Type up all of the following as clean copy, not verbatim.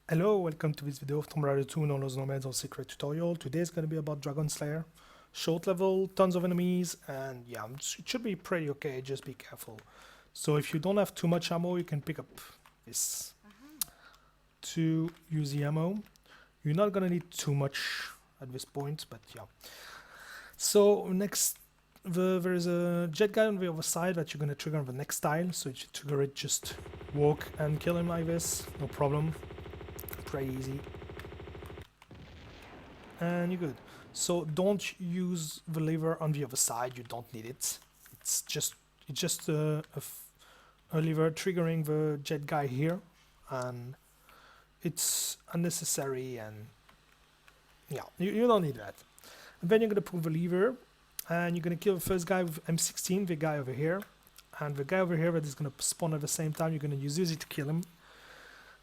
Hello, welcome to this video of Tomb Raider 2 NLNMAS or secret tutorial. Today is going to be about Dragon Slayer. Short level, tons of enemies, and yeah, it should be pretty okay, just be careful. So if you don't have too much ammo, you can pick up this to use the ammo. You're not going to need too much at this point, but yeah. So next, there is a jet guy on the other side that you're going to trigger on the next tile. So if you trigger it, just walk and kill him like this, no problem. Pretty easy, and you're good. So don't use the lever on the other side, you don't need it. It's just a lever triggering the jet guy here, and it's unnecessary, and yeah, you don't need that. And then you're gonna pull the lever and you're gonna kill the first guy with M16, the guy over here, and the guy over here that is gonna spawn at the same time. You're gonna use Uzi to kill him.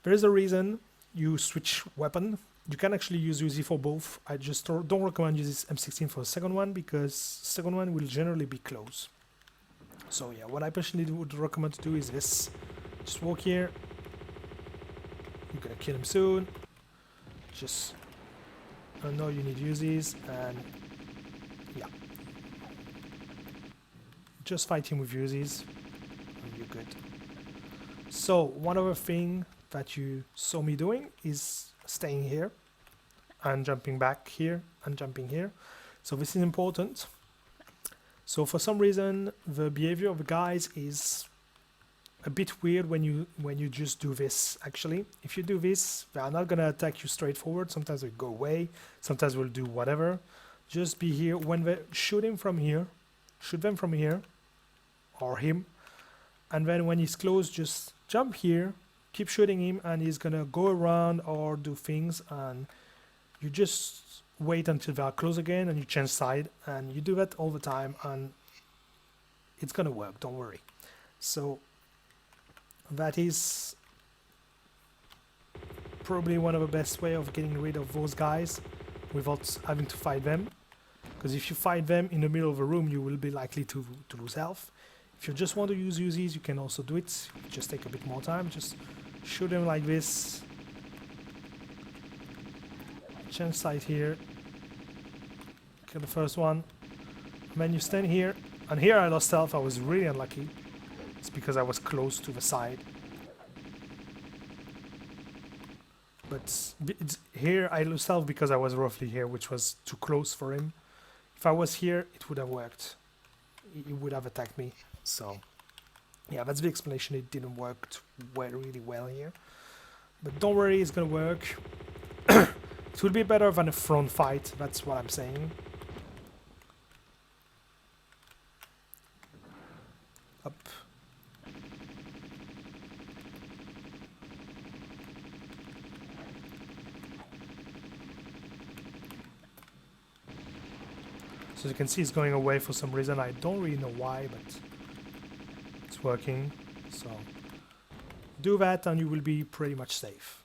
There is a reason you switch weapon. You can actually use Uzi for both. I just don't recommend using M16 for the second one, because the second one will generally be close. So yeah, what I personally would recommend to do is this. Just walk here. You're gonna kill him soon. Just, I know you need Uzis, and yeah. Just fight him with Uzis, and you're good. So one other thing that you saw me doing is staying here and jumping back here and jumping here. So this is important. So for some reason the behavior of the guys is a bit weird when you just do this. Actually, if you do this, they are not gonna attack you straightforward. Sometimes they go away, sometimes we'll do whatever. Just be here. When they shoot him from here, shoot them from here or him, and then when he's close, just jump here, keep shooting him, and he's gonna go around or do things, and you just wait until they are close again and you change side, and you do that all the time, and it's gonna work, don't worry. So that is probably one of the best way of getting rid of those guys without having to fight them, because if you fight them in the middle of a room, you will be likely to lose health. If you just want to use Uzis, you can also do it. Just take a bit more time. Just shoot them like this. Change side here. Kill the first one. And then you stand here. And here I lost health. I was really unlucky. It's because I was close to the side. But here I lost health because I was roughly here, which was too close for him. If I was here, it would have worked. He would have attacked me. So yeah, that's the explanation. It didn't work really well here, but don't worry, it's gonna work. It will be better than a front fight, that's what I'm saying. Up. So you can see it's going away for some reason. I don't really know why, but it's working. So do that and you will be pretty much safe.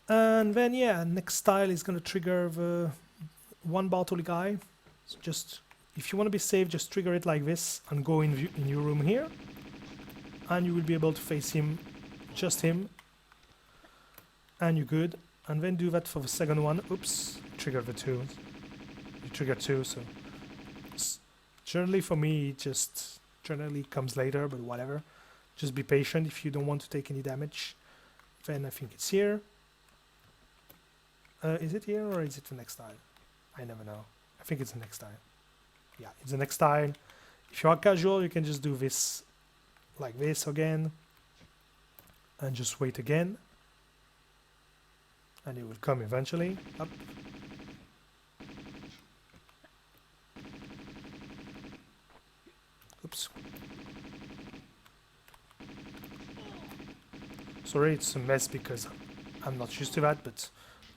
And then yeah, next tile is gonna trigger the one Bartoli guy. So just, if you want to be safe, just trigger it like this and go in your room here, and you will be able to face him, just him, and you're good. And then do that for the second one. Oops, trigger the two. You trigger two, so generally for me it just generally comes later, but whatever. Just be patient if you don't want to take any damage. Then I think it's here. Is it here or is it the next tile? I never know. I think it's the next tile. Yeah, it's the next tile. If you are casual, you can just do this like this again and just wait again, and it will come eventually. Up. Oops. Sorry, it's a mess because I'm not used to that, but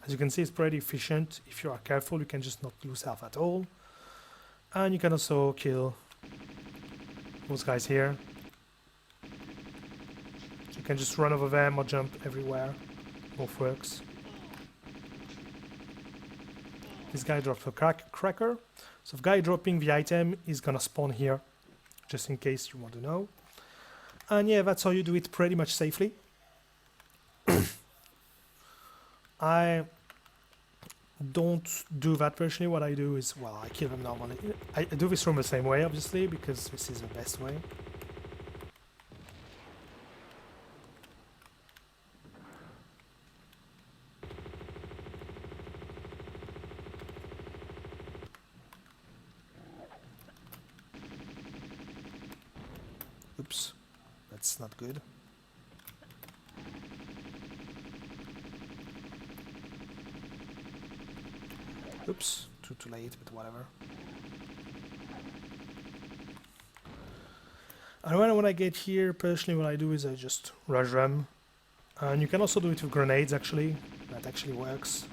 as you can see, it's pretty efficient. If you are careful, you can just not lose health at all. And you can also kill those guys here. So you can just run over them or jump everywhere. Both works. This guy dropped a cracker. So the guy dropping the item is gonna spawn here, just in case you want to know. And yeah, that's how you do it pretty much safely. I don't do that personally. What I do is, well, I kill them normally. I do this from the same way, obviously, because this is the best way. Oops, that's not good. Oops, too late, but whatever. And when I get here, personally what I do is I just rush them. And you can also do it with grenades, actually. That actually works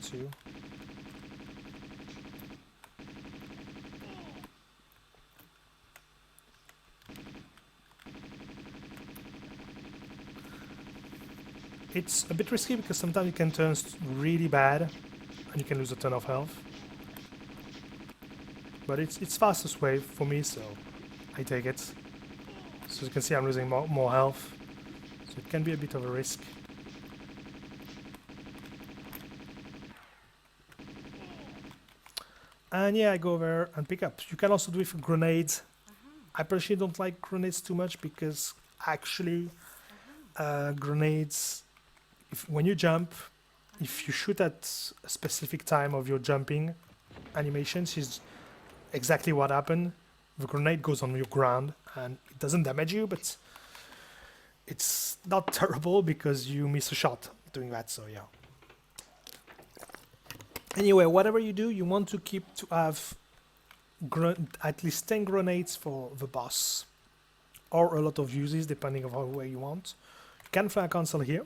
too. It's a bit risky because sometimes it can turn really bad and you can lose a ton of health. But it's fastest way for me, so I take it. So you can see I'm losing more health. So it can be a bit of a risk. And yeah, I go there and pick up. You can also do it with grenades. I personally don't like grenades too much because actually grenades, when you jump, if you shoot at a specific time of your jumping animations, is exactly what happened. The grenade goes on your ground and it doesn't damage you, but it's not terrible because you miss a shot doing that, so yeah. Anyway, whatever you do, you want to keep to have at least 10 grenades for the boss, or a lot of uses depending on how way you want. You can fly a console here,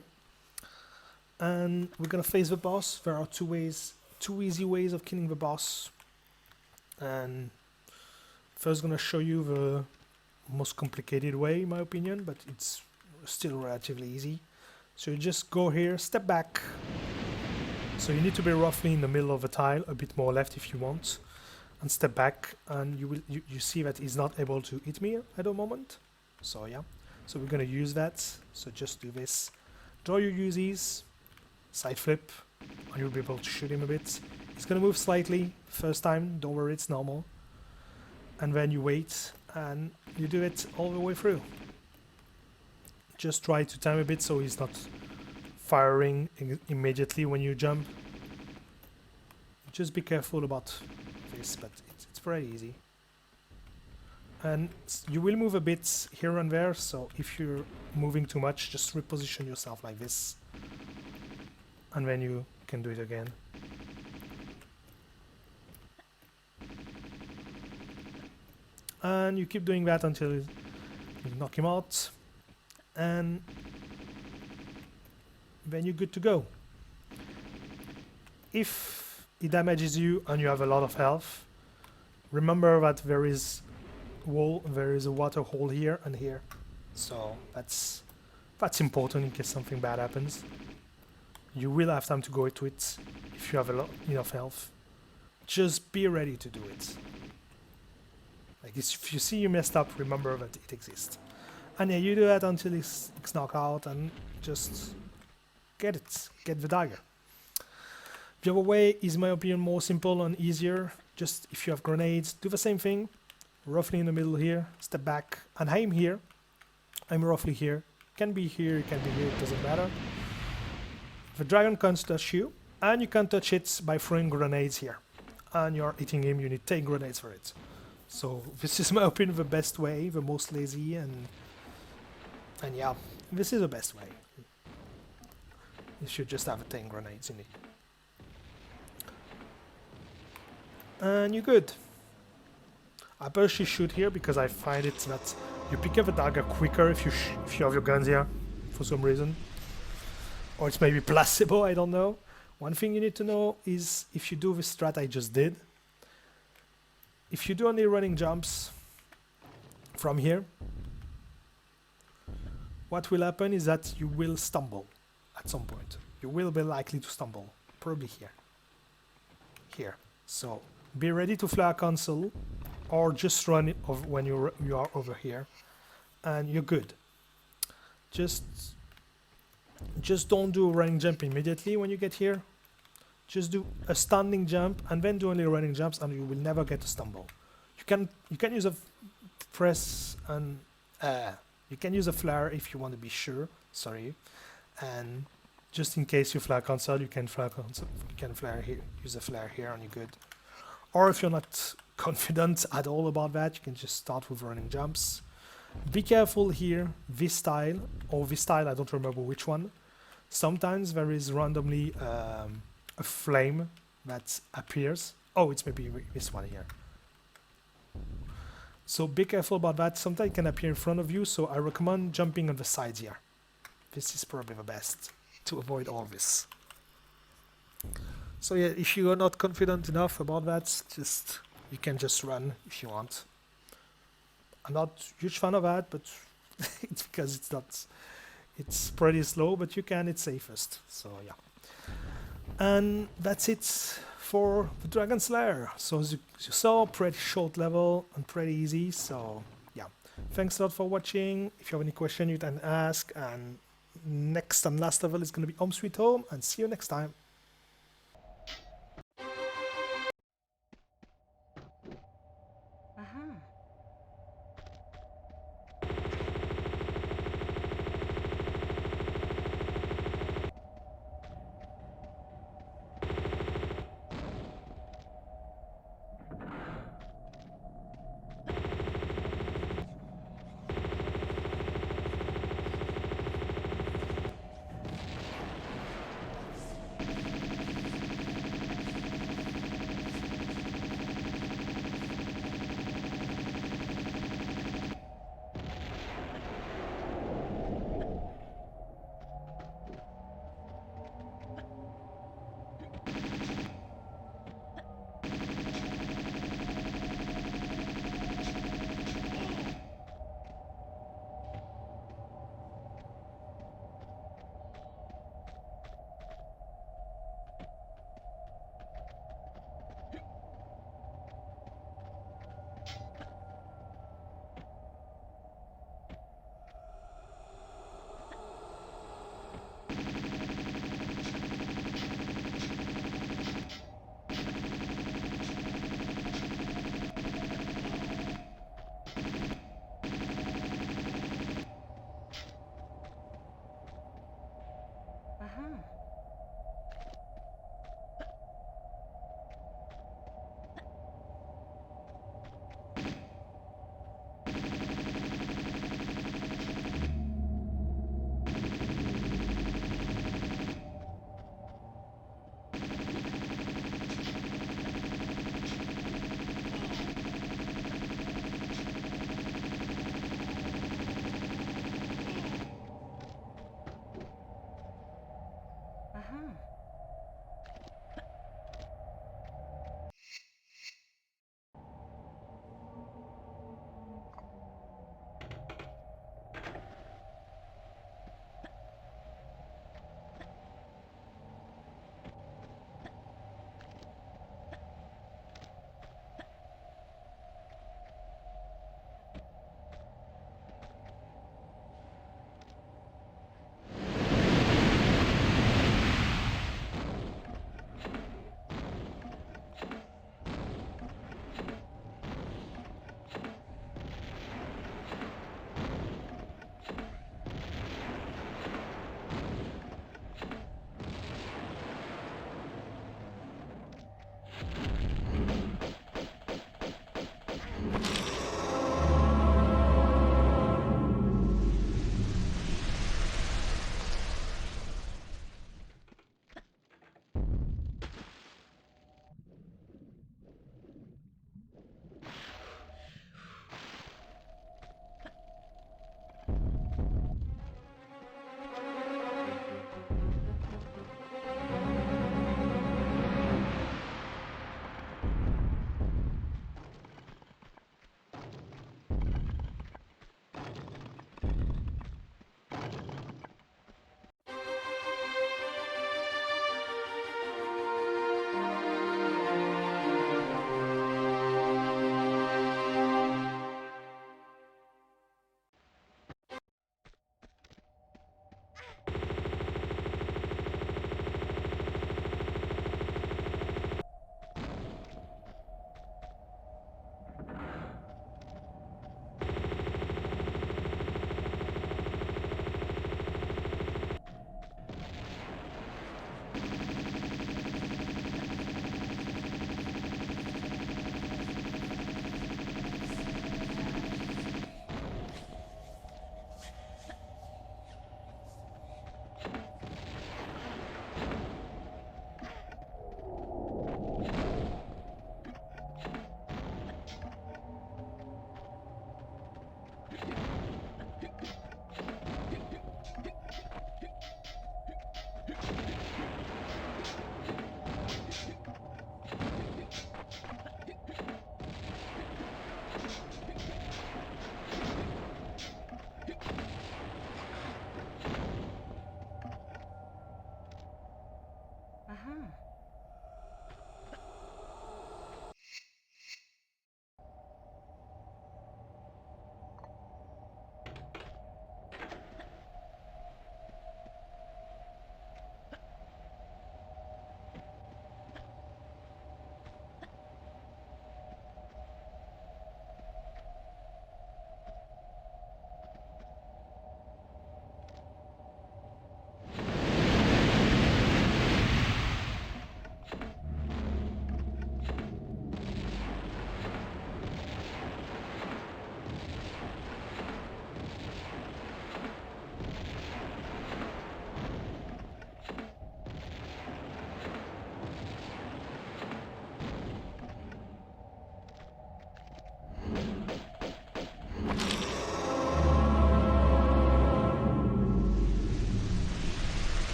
and we're gonna face the boss. There are two easy ways of killing the boss, and first gonna show you the most complicated way in my opinion, but it's still relatively easy. So you just go here, step back. So you need to be roughly in the middle of the tile, a bit more left if you want, and step back, and you see that he's not able to hit me at the moment. So yeah, so we're gonna use that. So just do this, draw your Uzis, side flip, and you'll be able to shoot him a bit. He's gonna move slightly first time, don't worry, it's normal. And then you wait and you do it all the way through. Just try to time a bit so he's not firing immediately when you jump. Just be careful about this, but it's very easy. And you will move a bit here and there, so if you're moving too much, just reposition yourself like this, and then you can do it again. And you keep doing that until you knock him out, and then you're good to go. If he damages you and you have a lot of health, remember that there is a water hole here and here, so that's important in case something bad happens. You will have time to go to it if you have enough health. Just be ready to do it. Like if you see you messed up, remember that it exists. And yeah, you do that until it's knocked out and just get the dagger. The other way is, in my opinion, more simple and easier. Just if you have grenades, do the same thing. Roughly in the middle here, step back, and I'm here. I'm roughly here. Can be here, it can be here, it doesn't matter. The dragon can't touch you, and you can touch it by throwing grenades here. And you're hitting him, you need 10 grenades for it. So this is, in my opinion, the best way, the most lazy, and yeah, this is the best way. You should just have 10 grenades in it. And you're good. I personally shoot here because I find it that you pick up a dagger quicker if you have your guns here, for some reason. Or it's maybe placebo, I don't know. One thing you need to know is if you do the strat I just did, if you do only running jumps from here, what will happen is that you will stumble at some point. You will be likely to stumble, probably here. Here. So be ready to fly a console, or just run it when you are over here, and you're good. Just just don't do a running jump immediately when you get here. Just do a standing jump and then do only running jumps, and you will never get to stumble. You can use a press and you can use a flare if you want to be sure. Sorry, and just in case you flare cancel, you can flare cancel. You can flare here. Use a flare here, and you're good. Or if you're not confident at all about that, you can just start with running jumps. Be careful here. This style or this style, I don't remember which one. Sometimes there is randomly a flame that appears. Oh, it's maybe this one here. So be careful about that. Sometimes it can appear in front of you, so I recommend jumping on the sides here. This is probably the best to avoid all this. So yeah, if you are not confident enough about that, you can just run if you want. I'm not a huge fan of that, but it's because it's pretty slow, but you can, it's safest. So yeah. And that's it for the Dragon's Lair. So as you saw, pretty short level and pretty easy. So yeah, thanks a lot for watching. If you have any question, you can ask. And next and last level is going to be Home Sweet Home. And see you next time.